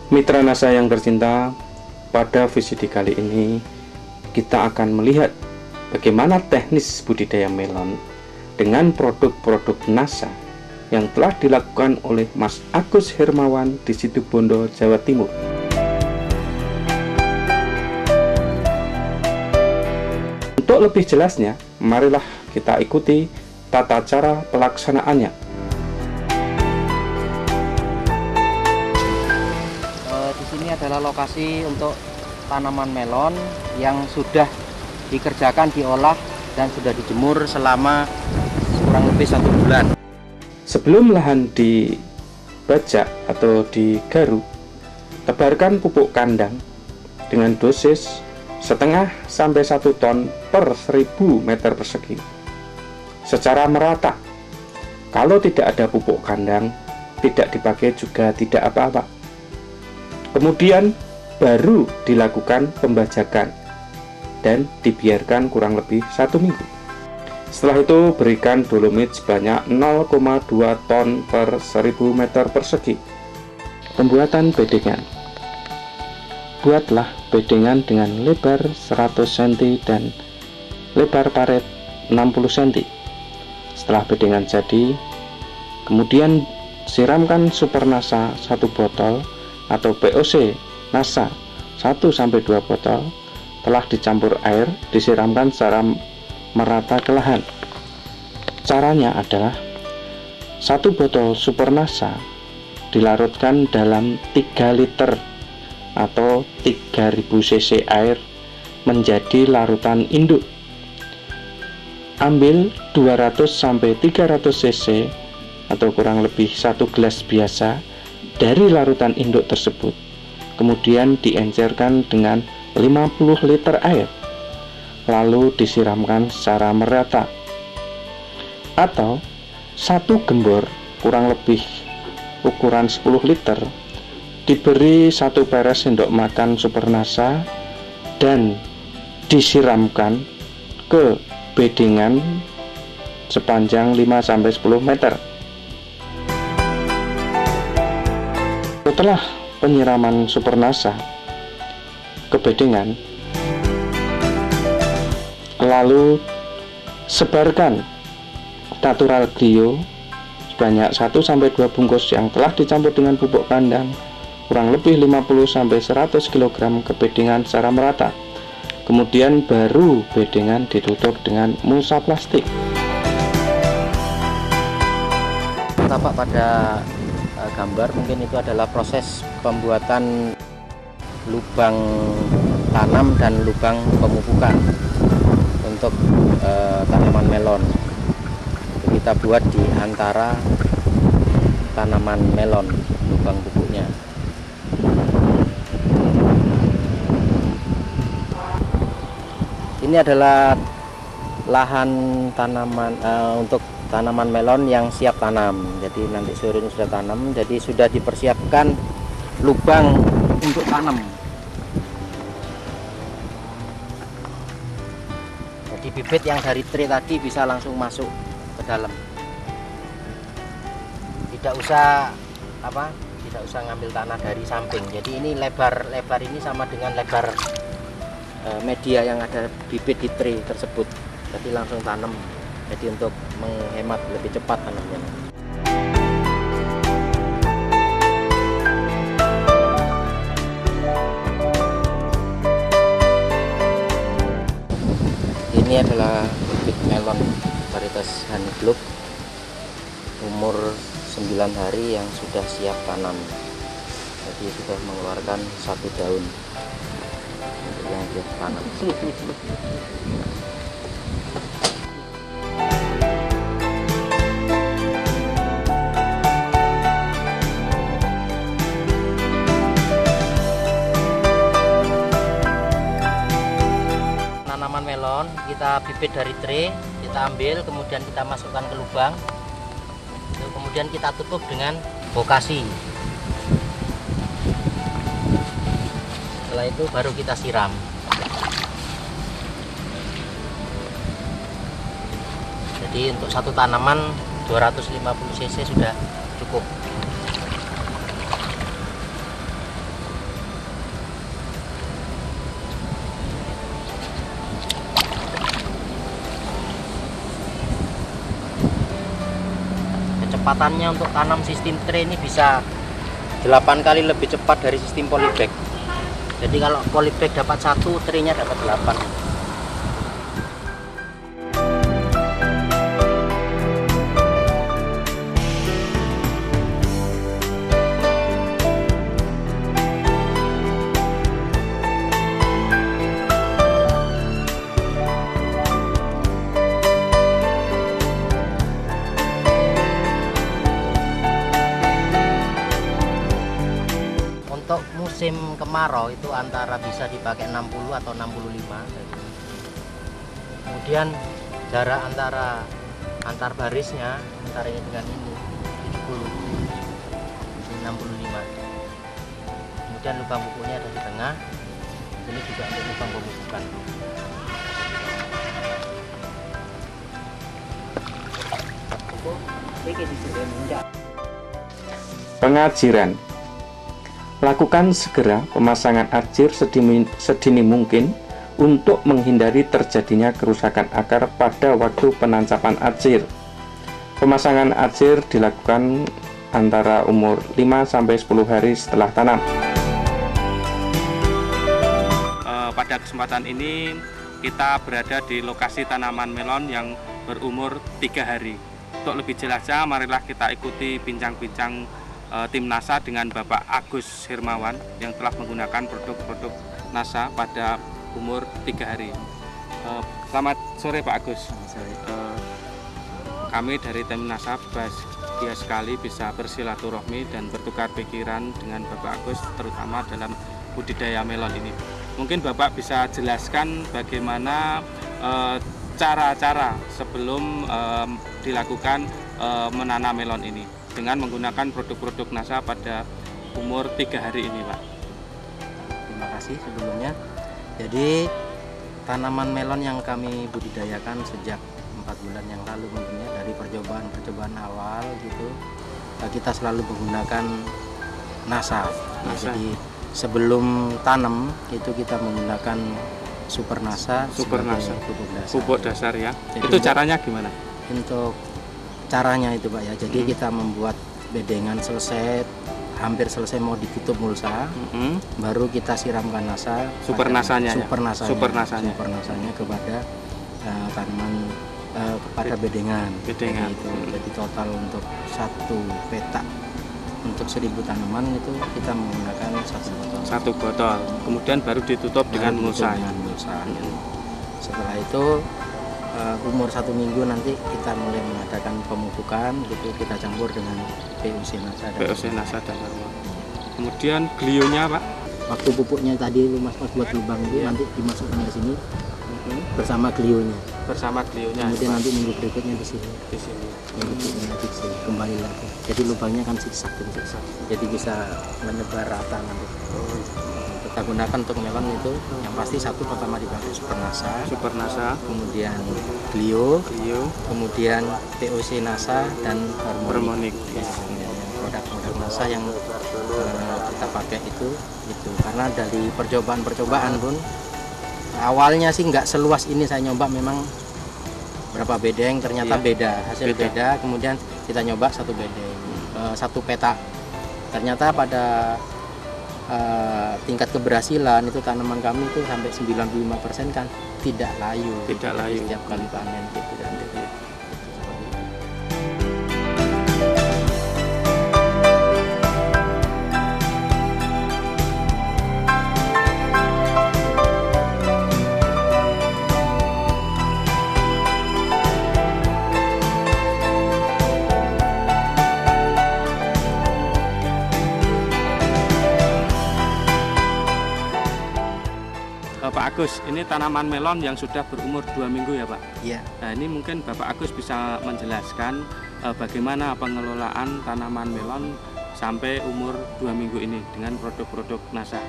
Mitra NASA yang tercinta, pada VCD kali ini kita akan melihat bagaimana teknis budidaya melon dengan produk-produk NASA yang telah dilakukan oleh Mas Agus Hermawan di Situbondo, Jawa Timur. Untuk lebih jelasnya, marilah kita ikuti tata cara pelaksanaannya. Di sini adalah lokasi untuk tanaman melon yang sudah dikerjakan, diolah, dan sudah dijemur selama kurang lebih 1 bulan. Sebelum lahan dibajak atau digaruk, tebarkan pupuk kandang dengan dosis setengah sampai 1 ton per 1000 meter persegi secara merata. Kalau tidak ada pupuk kandang, tidak dipakai juga tidak apa-apa. Kemudian baru dilakukan pembajakan dan dibiarkan kurang lebih 1 minggu. Setelah itu berikan dolomit sebanyak 0,2 ton per 1000 meter persegi. Pembuatan bedengan. Buatlah bedengan dengan lebar 100 cm dan lebar paret 60 cm. Setelah bedengan jadi, kemudian siramkan Super NASA 1 botol atau POC NASA 1-2 botol telah dicampur air, disiramkan secara merata ke lahan. Caranya adalah 1 botol Super NASA dilarutkan dalam 3 liter atau 3000 cc air menjadi larutan induk. Ambil 200-300 cc atau kurang lebih 1 gelas biasa dari larutan induk tersebut, kemudian diencerkan dengan 50 liter air, lalu disiramkan secara merata. Atau 1 gembor kurang lebih ukuran 10 liter diberi 1 peres sendok makan Super NASA dan disiramkan ke bedengan sepanjang 5-10 meter. Setelah penyiraman Super NASA ke bedengan, lalu sebarkan natural grio sebanyak 1-2 bungkus yang telah dicampur dengan pupuk kandang kurang lebih 50-100 kg ke bedengan secara merata. Kemudian baru bedengan ditutup dengan mulsa plastik. Tampak pada gambar mungkin itu adalah proses pembuatan lubang tanam dan lubang pemupukan untuk tanaman melon. Kita buat di antara tanaman melon lubang pupuknya. Ini adalah lahan tanaman untuk tanaman melon yang siap tanam. Jadi nanti sore ini sudah tanam, jadi sudah dipersiapkan lubang untuk tanam. Jadi bibit yang dari tray tadi bisa langsung masuk ke dalam. Tidak usah ngambil tanah dari samping. Jadi ini lebar ini sama dengan lebar media yang ada bibit di tray tersebut. Jadi langsung tanam. Jadi untuk menghemat lebih cepat tanamnya. Ini adalah bibit melon varietas Honeyglove umur 9 hari yang sudah siap tanam. Jadi sudah mengeluarkan 1 daun untuk yang siap tanam. Tanaman melon kita bibit dari tray, kita ambil, kemudian kita masukkan ke lubang, kemudian kita tutup dengan bokasi. Setelah itu baru kita siram. Jadi untuk satu tanaman 250 cc sudah cukup. kecepatannya untuk tanam sistem tray ini bisa 8 kali lebih cepat dari sistem polybag. Jadi kalau polybag dapat 1, traynya dapat 8. Untuk musim kemarau itu antara bisa dipakai 60 atau 65. Kemudian jarak antar barisnya antara ini dengan ini 70, 65. Kemudian lubang pupuknya ada di tengah. Ini juga untuk lubang pemupukan. Pengajiran. Lakukan segera pemasangan ajir sedini mungkin untuk menghindari terjadinya kerusakan akar pada waktu penancapan ajir. Pemasangan ajir dilakukan antara umur 5-10 hari setelah tanam. Pada kesempatan ini kita berada di lokasi tanaman melon yang berumur 3 hari. Untuk lebih jelasnya, marilah kita ikuti bincang-bincang tim NASA dengan Bapak Agus Hermawan yang telah menggunakan produk-produk NASA pada umur 3 hari. Selamat sore Pak Agus. Kami dari tim NASA bahagia sekali bisa bersilaturahmi dan bertukar pikiran dengan Bapak Agus, terutama dalam budidaya melon ini. Mungkin Bapak bisa jelaskan bagaimana cara-cara sebelum dilakukan menanam melon ini dengan menggunakan produk-produk NASA pada umur 3 hari ini, Pak. Terima kasih sebelumnya. Jadi tanaman melon yang kami budidayakan sejak 4 bulan yang lalu mungkinnya, dari percobaan awal gitu, kita selalu menggunakan NASA. Jadi sebelum tanam itu kita menggunakan Super NASA, pupuk dasar ya. Jadi itu caranya gimana? Untuk caranya itu Pak ya, jadi kita membuat bedengan hampir selesai mau ditutup mulsa, baru kita siramkan NASA, super nasanya kepada tanaman kepada bedengan. Itu. Jadi total untuk 1 petak untuk 1000 tanaman itu kita menggunakan 1 botol. Kemudian baru ditutup dengan mulsa. Setelah itu umur 1 minggu nanti kita mulai mengadakan pemupukan gitu, kita campur dengan POC NASA dan hormon. Kemudian glionya Pak, waktu pupuknya tadi Mas buat lubang itu nanti dimasukkan ke sini bersama glionya. Kemudian nanti minggu berikutnya di sini. Kembali lagi. Jadi lubangnya kan zigzag. Jadi bisa menyebar rata nanti. Kita gunakan untuk melon itu yang pasti pertama dipakai Super NASA, kemudian Glio, kemudian POC NASA dan Harmonic. Produk-produk NASA yang kita pakai itu karena dari percobaan pun awalnya sih nggak seluas ini saya nyoba, memang berapa bedeng ternyata hasil beda. Kemudian kita nyoba 1 bedeng, 1 petak, ternyata pada tingkat keberhasilan itu tanaman kami itu sampai 95% kan tidak layu setiap kali panen gitu. Pak Agus, ini tanaman melon yang sudah berumur 2 minggu ya Pak? Iya. Nah ini mungkin Bapak Agus bisa menjelaskan bagaimana pengelolaan tanaman melon sampai umur 2 minggu ini dengan produk-produk NASA.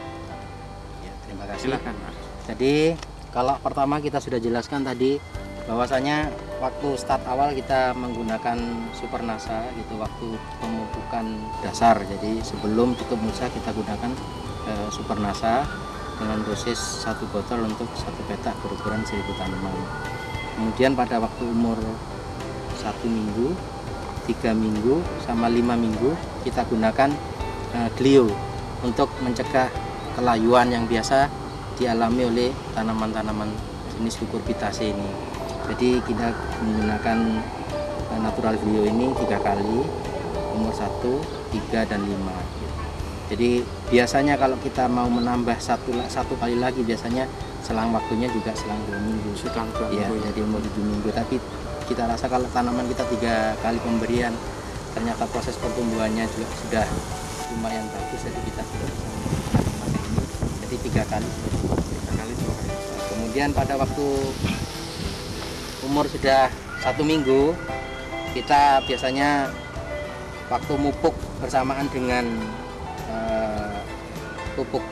Ya, terima kasih. Silakan Pak. Jadi kalau pertama kita sudah jelaskan tadi bahwasanya waktu start awal kita menggunakan Super NASA itu waktu pemupukan dasar. Jadi sebelum tutup mulsa kita gunakan Super NASA dengan dosis 1 botol untuk 1 petak berukuran 1000 tanaman. Kemudian pada waktu umur 1 minggu 3 minggu sama 5 minggu kita gunakan Glio untuk mencegah kelayuan yang biasa dialami oleh tanaman-tanaman jenis Cucurbitaceae ini. Jadi kita menggunakan natural Glio ini 3 kali, umur 1, 3, dan 5. Jadi biasanya kalau kita mau menambah satu kali lagi, biasanya selang waktunya juga selang 2 minggu. Selang 2 ya, minggu. Jadi umur 7 minggu. Tapi kita rasa kalau tanaman kita 3 kali pemberian, ternyata proses pertumbuhannya juga sudah lumayan bagus. Jadi kita sudah bisa memakai ini. Jadi 3 kali. 3 kali cukup. Kemudian pada waktu umur sudah 1 minggu, kita biasanya waktu mupuk bersamaan dengan pupuk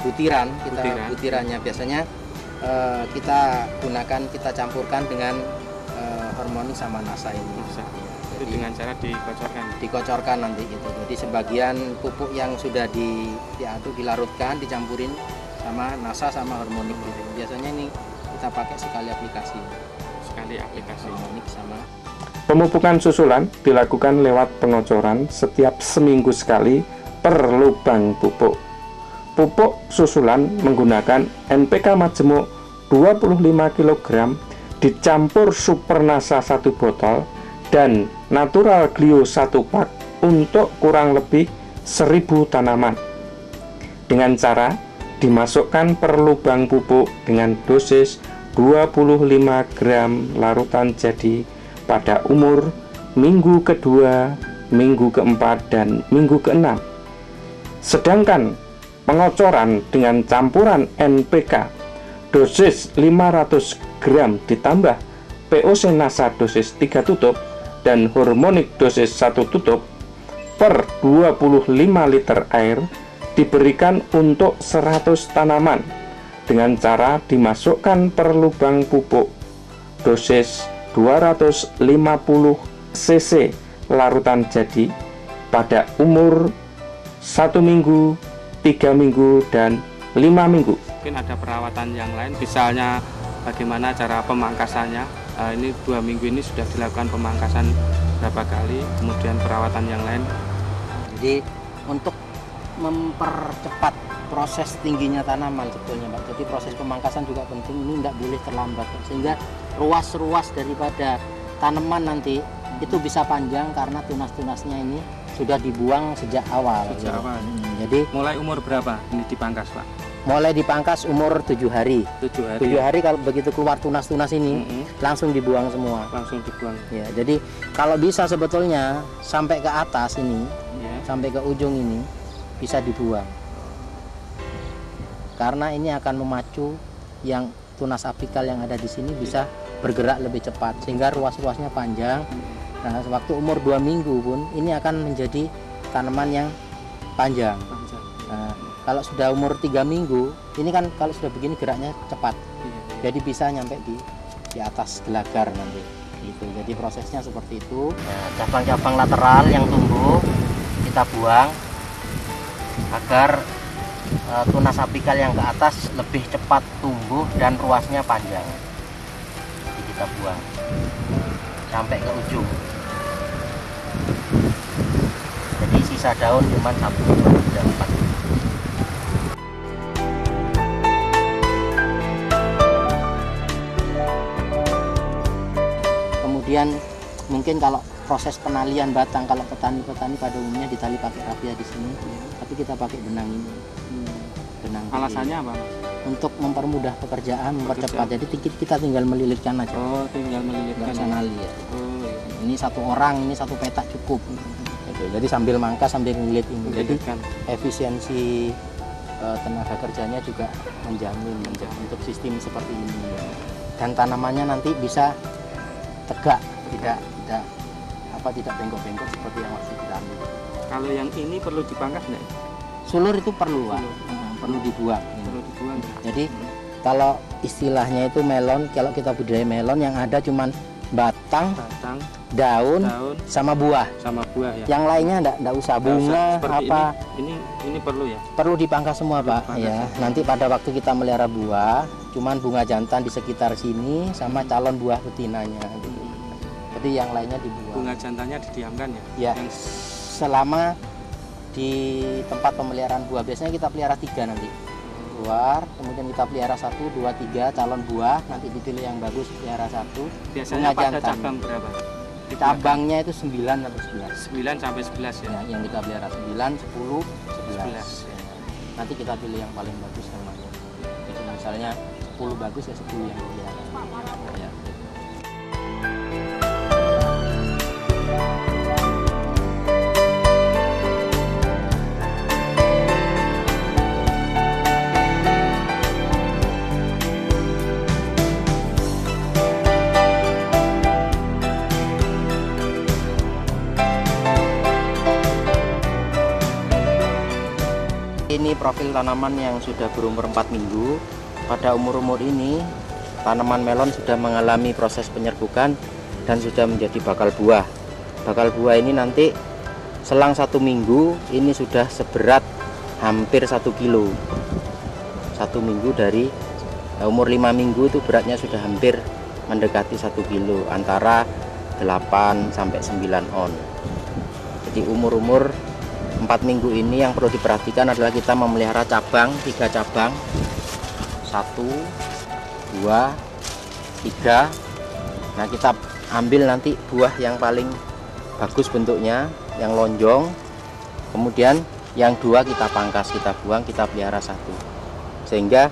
butirannya biasanya kita campurkan dengan hormonik sama nasa ini. Jadi dengan cara dikocorkan nanti gitu. Jadi sebagian pupuk yang sudah diaduk, dilarutkan, dicampurin sama nasa sama hormonik gitu. Biasanya ini kita pakai sekali aplikasi hormonik sama. Pemupukan susulan dilakukan lewat pengocoran setiap seminggu sekali per lubang pupuk. Pupuk susulan menggunakan NPK majemuk 25 kg dicampur Supernasa 1 botol dan Natural Glio 1 pak untuk kurang lebih 1000 tanaman. Dengan cara dimasukkan per lubang pupuk dengan dosis 25 gram larutan jadi pada umur minggu kedua, minggu keempat, dan minggu keenam. Sedangkan pengocoran dengan campuran NPK dosis 500 gram ditambah POC Nasa dosis 3 tutup dan hormonik dosis 1 tutup per 25 liter air diberikan untuk 100 tanaman dengan cara dimasukkan per lubang pupuk dosis 250 cc larutan jadi pada umur 1 minggu, 3 minggu, dan 5 minggu. Mungkin ada perawatan yang lain, misalnya bagaimana cara pemangkasannya. Ini 2 minggu ini sudah dilakukan pemangkasan berapa kali, kemudian perawatan yang lain. Jadi untuk mempercepat proses tingginya tanaman sebetulnya Pak. Jadi proses pemangkasan juga penting, ini tidak boleh terlambat Pak. Sehingga ruas-ruas daripada tanaman nanti itu bisa panjang karena tunas-tunasnya ini sudah dibuang sejak awal. Jadi mulai umur berapa ini dipangkas Pak? Mulai dipangkas umur 7 hari. 7 hari kalau begitu keluar tunas-tunas ini langsung dibuang semua. Langsung dibuang. Ya, jadi kalau bisa sebetulnya sampai ke atas ini, sampai ke ujung ini bisa dibuang. Karena ini akan memacu yang tunas apikal yang ada di sini bisa bergerak lebih cepat sehingga ruas-ruasnya panjang. Nah, waktu umur 2 minggu pun ini akan menjadi tanaman yang panjang. Nah, kalau sudah umur 3 minggu, ini kan kalau sudah begini geraknya cepat. Jadi bisa nyampe di atas gelagar nanti. Gitu. Jadi prosesnya seperti itu. Cabang-cabang lateral yang tumbuh kita buang agar tunas apikal yang ke atas lebih cepat tumbuh dan ruasnya panjang. Jadi kita buang sampai ke ujung. Jadi sisa daun cuma 1, 2, 3, 4. Kemudian mungkin kalau proses penalian batang, kalau petani-petani pada umumnya ditali pakai rapia di sini, tapi kita pakai benang ini. Benang. Alasannya apa? Untuk mempermudah pekerjaan, mempercepat. Jadi kita tinggal melilitkan aja. Oh, tinggal melilitkan. Nggak usah nali ya. Oh, iya. Ini 1 orang, ini 1 petak cukup. Jadi sambil mangkas sambil ngelilit ini. Jadi efisiensi tenaga kerjanya juga menjamin untuk sistem seperti ini. Dan tanamannya nanti bisa tegak, tidak bengkok-bengkok seperti yang masih kita ambil. Kalau yang ini perlu dipangkas nggak? Sulur itu perlu, Pak. Perlu dibuang. Perlu dibuang. Jadi kalau istilahnya itu melon, kalau kita budidaya melon yang ada cuman batang, daun, sama buah. Sama buah ya. Yang lainnya enggak usah, bunga apa. Ini perlu ya. Perlu dipangkas semua, Pak. Ya. Nanti pada waktu kita melihara buah, cuman bunga jantan di sekitar sini sama calon buah betinanya gitu. Jadi yang lainnya dibuang. Bunga jantannya didiamkan ya? Ya, selama di tempat pemeliharaan buah. Biasanya kita pelihara 3 nanti. Keluar, kemudian kita pelihara 1, 2, 3 calon buah, nanti dipilih yang bagus pelihara 1. Biasanya pada cabang berapa? Cabangnya itu 9 sampai 11. 9 sampai 11 ya? Ya, yang kita pelihara 9, 10, 11. Ya. Nanti kita pilih yang paling bagus namanya. Jadi misalnya 10 bagus ya 10 yang pelihara. Ya. Ini profil tanaman yang sudah berumur 4 minggu. Pada umur-umur ini, tanaman melon sudah mengalami proses penyerbukan dan sudah menjadi bakal buah. Bakal buah ini nanti selang 1 minggu, ini sudah seberat hampir 1 kilo. 1 minggu dari umur 5 minggu itu beratnya sudah hampir mendekati 1 kilo, antara 8 sampai 9 on. Jadi umur-umur 4 minggu ini yang perlu diperhatikan adalah kita memelihara cabang, 3 cabang, 1, 2, 3. Nah, kita ambil nanti buah yang paling bagus bentuknya, yang lonjong. Kemudian yang 2 kita pangkas, kita buang, kita pelihara 1. Sehingga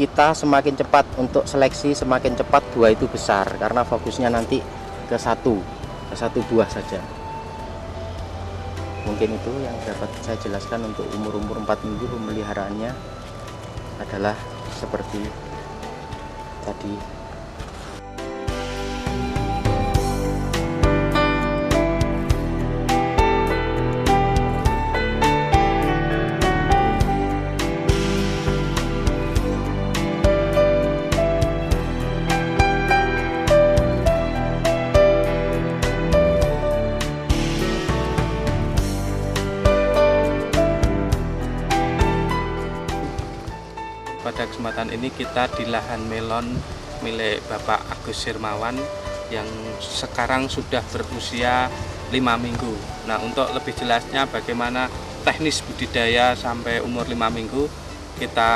kita semakin cepat untuk seleksi, semakin cepat buah itu besar, karena fokusnya nanti ke satu buah saja. Mungkin itu yang dapat saya jelaskan untuk umur-umur 4 minggu pemeliharaannya adalah seperti tadi. Pada kesempatan ini kita di lahan melon milik Bapak Agus Hermawan yang sekarang sudah berusia 5 minggu. Nah, untuk lebih jelasnya bagaimana teknis budidaya sampai umur 5 minggu, kita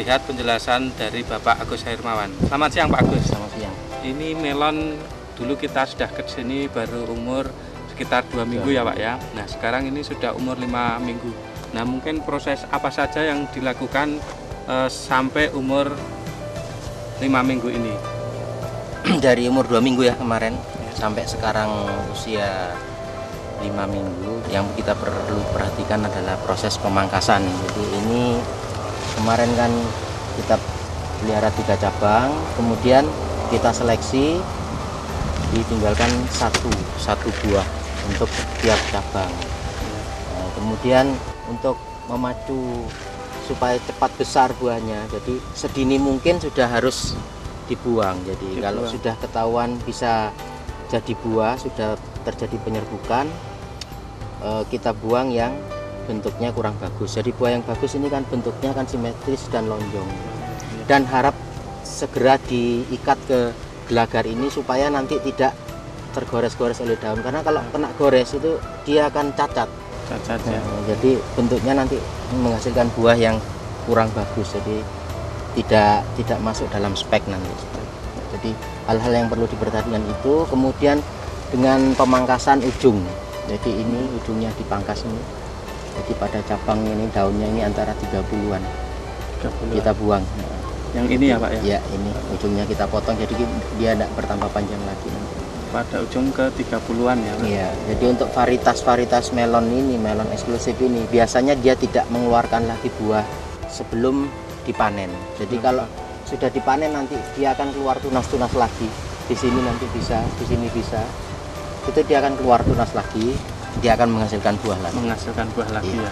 lihat penjelasan dari Bapak Agus Hermawan. Selamat siang Pak Agus. Selamat siang. Ini melon dulu kita sudah ke sini baru umur sekitar 2 minggu ya Pak ya. Nah, sekarang ini sudah umur 5 minggu. Nah, mungkin proses apa saja yang dilakukan sampai umur 5 minggu ini? Dari umur 2 minggu ya kemarin sampai sekarang usia 5 minggu, yang kita perlu perhatikan adalah proses pemangkasan. Jadi ini kemarin kan kita pelihara 3 cabang, kemudian kita seleksi, ditinggalkan satu buah untuk setiap cabang. Nah, kemudian untuk memacu supaya cepat besar buahnya, jadi sedini mungkin sudah harus dibuang. Jadi kalau sudah ketahuan bisa jadi buah, sudah terjadi penyerbukan, kita buang yang bentuknya kurang bagus. Jadi buah yang bagus ini kan bentuknya kan simetris dan lonjong, dan harap segera diikat ke gelagar ini supaya nanti tidak tergores-gores oleh daun, karena kalau kena gores itu dia akan cacat ya. Jadi bentuknya nanti menghasilkan buah yang kurang bagus, jadi tidak masuk dalam spek nanti. Jadi hal-hal yang perlu diperhatikan itu. Kemudian dengan pemangkasan ujung, jadi ini ujungnya dipangkas ini. Jadi pada cabang ini daunnya ini antara 30-an kita buang. Yang ini ya Pak ya? Ya, ini ujungnya kita potong, jadi dia tidak bertambah panjang lagi nanti. Pada ujung ke 30-an ya Pak? Iya, jadi untuk varietas melon ini, melon eksklusif ini, biasanya dia tidak mengeluarkan lagi buah sebelum dipanen. Jadi kalau sudah dipanen nanti dia akan keluar tunas-tunas lagi. Di sini nanti bisa, di sini bisa. Itu dia akan keluar tunas lagi, dia akan menghasilkan buah lagi. Menghasilkan buah lagi ya.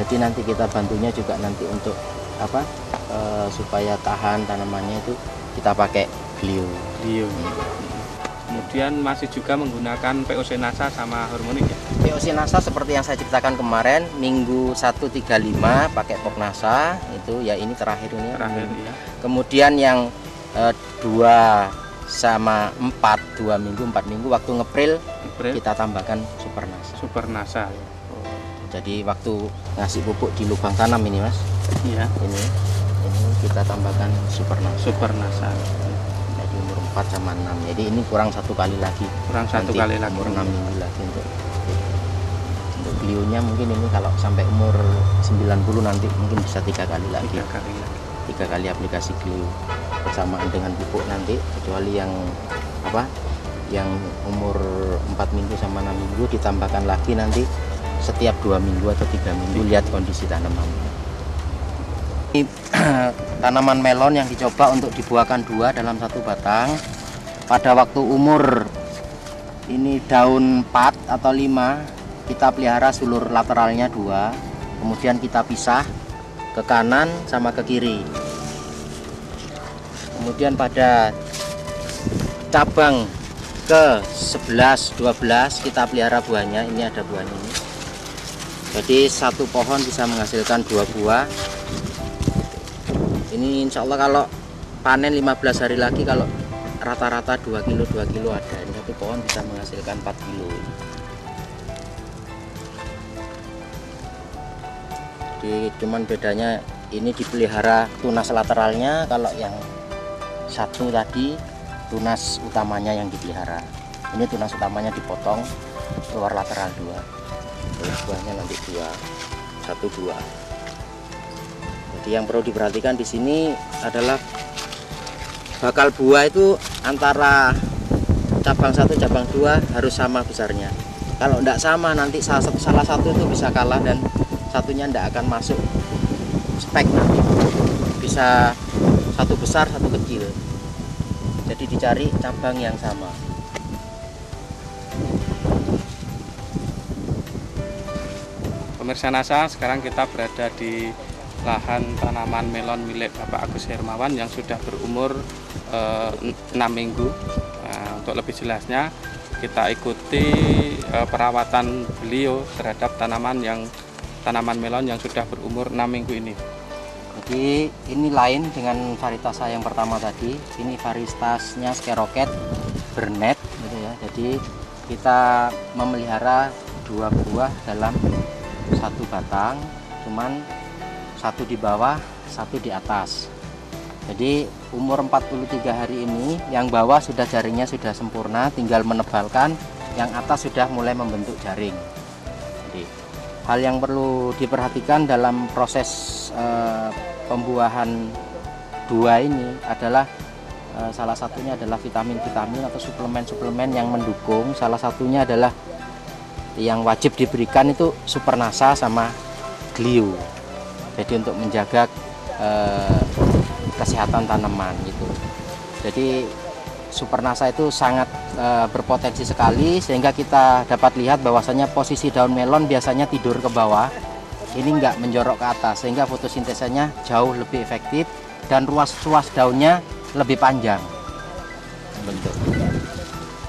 Jadi nanti kita bantunya juga nanti untuk apa? Supaya tahan tanamannya itu kita pakai glio. Kemudian masih juga menggunakan POC NASA sama hormonik ya? POC NASA seperti yang saya ceritakan kemarin, minggu 135 pakai pok NASA, itu ya ini terakhir ini. Terakhir ya. Kemudian yang 2 sama 4 minggu waktu ngepril kita tambahkan Supernasa. Supernasa. Jadi waktu ngasih pupuk di lubang tanam ini Mas, Iya. ini kita tambahkan Supernasa. Supernasa. Jadi umur 4 sama 6. Jadi ini kurang 1 kali lagi. Kurang 1 kali lagi. Umur 6 minggu lagi untuk glionya mungkin ini kalau sampai umur 90 nanti mungkin bisa 3 kali lagi. 3 kali aplikasi glio bersamaan dengan pupuk nanti, kecuali yang yang umur 4 minggu sama 6 minggu ditambahkan lagi nanti setiap 2 minggu atau 3 minggu, lihat kondisi tanaman. Ini tanaman melon yang dicoba untuk dibuahkan 2 dalam 1 batang. Pada waktu umur ini daun 4 atau 5, kita pelihara sulur lateralnya 2, kemudian kita pisah ke kanan sama ke kiri. Kemudian pada cabang ke 11, 12 kita pelihara buahnya. Ini ada buahnya ini. Jadi 1 pohon bisa menghasilkan 2 buah. Ini insya Allah kalau panen 15 hari lagi, kalau rata-rata 2 kilo ada. Ini 1 pohon bisa menghasilkan 4 kilo. Jadi cuman bedanya ini dipelihara tunas lateralnya, kalau yang satu tadi tunas utamanya yang dipelihara. Ini tunas utamanya dipotong, keluar lateral 2. Buahnya nanti 1, 2. Jadi yang perlu diperhatikan di sini adalah bakal buah itu antara cabang 1 cabang 2 harus sama besarnya. Kalau tidak sama nanti salah satu itu bisa kalah dan satunya tidak akan masuk spek, nanti bisa 1 besar 1 kecil. Jadi dicari cabang yang sama. Pemirsa NASA, sekarang kita berada di lahan tanaman melon milik Bapak Agus Hermawan yang sudah berumur 6 minggu. Nah, untuk lebih jelasnya kita ikuti perawatan beliau terhadap tanaman melon yang sudah berumur 6 minggu ini. Jadi ini lain dengan varietas saya yang pertama tadi. Ini varietasnya Skeroket Bernet gitu ya. Jadi kita memelihara 2 buah dalam 1 batang, cuman 1 di bawah, 1 di atas. Jadi umur 43 hari ini yang bawah sudah jaringnya sudah sempurna, tinggal menebalkan, yang atas sudah mulai membentuk jaring. Jadi hal yang perlu diperhatikan dalam proses pembuahan 2 ini adalah salah satunya adalah vitamin-vitamin atau suplemen-suplemen yang mendukung. Salah satunya adalah yang wajib diberikan itu Supernasa sama Glio. Jadi untuk menjaga kesehatan tanaman gitu. Jadi Supernasa itu sangat berpotensi sekali, sehingga kita dapat lihat bahwasanya posisi daun melon biasanya tidur ke bawah, ini enggak menjorok ke atas, sehingga fotosintesanya jauh lebih efektif dan ruas daunnya lebih panjang bentuk.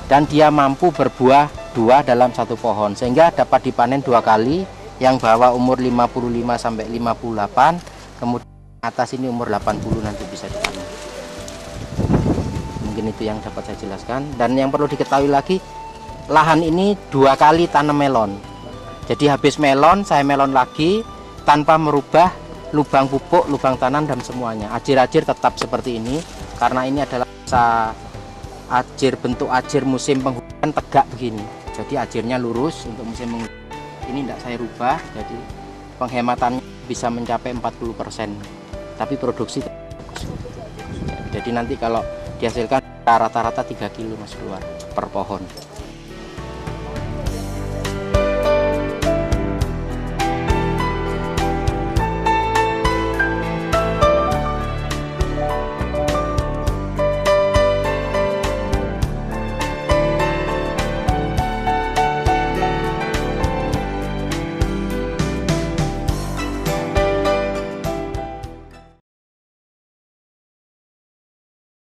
Dan dia mampu berbuah 2 dalam 1 pohon, sehingga dapat dipanen 2 kali. Yang bawah umur 55 sampai 58, kemudian atas ini umur 80 nanti bisa dipanen. Mungkin itu yang dapat saya jelaskan. Dan yang perlu diketahui lagi, lahan ini 2 kali tanam melon. Jadi habis melon, saya melon lagi tanpa merubah lubang pupuk, lubang tanam dan semuanya. Ajir-ajir tetap seperti ini, karena ini adalah bentuk ajir musim penghujan tegak begini. Jadi ajirnya lurus untuk musim penghujan. Ini tidak saya rubah, jadi penghematannya bisa mencapai 40%, tapi produksi bagus. Jadi nanti kalau dihasilkan rata-rata 3 kilo Mas keluar per pohon.